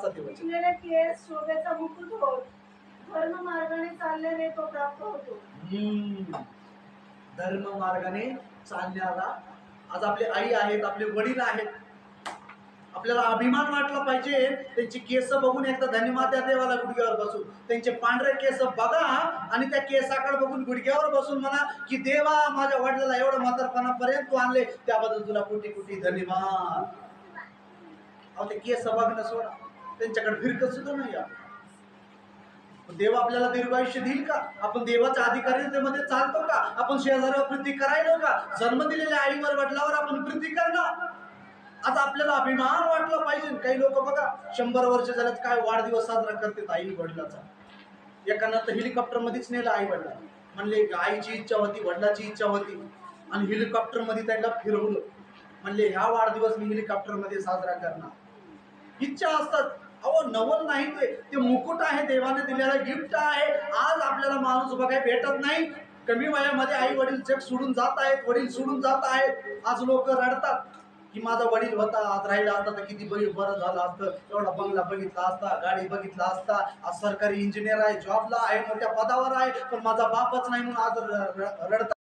आजचा दिवस. तुटलेले केस शोभेचा मुकुट होत, धर्म मार्गाने चालल्याने तो प्राप्त होतो. धर्म मार्गाने चालण्याला आज आपले आई आहेत, आपले वडील आहेत, आपल्याला अभिमान वाटला पाहिजे. त्यांची केस बघून एकदा धन्यवाद द्या देवाला गुडघ्यावर बसून. त्यांचे पांढरे केस बघा आणि त्या केसाकडे बघून गुडघ्यावर बसून म्हणा की देवा माझ्या वडिलाला एवढं म्हातारपणापर्यंत तू आणले, त्याबद्दल तुला कोटी कोटी धन्यवाद. अहो ते केस बघणं सोडा, त्यांच्याकडे फिरकत सुद्धा नाही. देव आपल्याला दीर्घायुष्य देईल का? आपण देवाच्या अधिकारीतेमध्ये चालतो का? आपण शेजाऱ्यावर प्रीती करायला का? जन्म दिलेल्या आईवर वडिलावर आपण प्रीती करणार. आज आपल्याला अभिमान वाटला पाहिजे. काही लोक बघा 100 वर्ष झाल्यात काय वाढदिवस साजरा करतात आई वडिलाचा. एकानं तर हेलिकॉप्टर मध्येच नेलं आई वडिला, म्हणले आईची इच्छा होती, वडिलाची इच्छा होती आणि हेलिकॉप्टर मध्ये त्यांना फिरवलं. म्हणले ह्या वाढदिवस मी हेलिकॉप्टर मध्ये साजरा करणार. इच्छा असतात. अहो नवल नाही, ते मुकुट आहे, देवाने दिलेला गिफ्ट आहे. आज आपल्याला माणूस बघाय भेटत नाही. कमी वयामध्ये आई वडील जग सोडून जात आहेत, वडील सोडून जात आहेत. आज लोक रडतात की माझा वडील होता, आज राहिला असता तर किती बरं झालं असतं, एवढा बंगला बघितला असता, गाडी बघितला असता, आज सरकारी इंजिनियर आहे, जॉबला आहे, मोठ्या पदावर आहे, पण माझा बापच नाही म्हणून आज रडतात.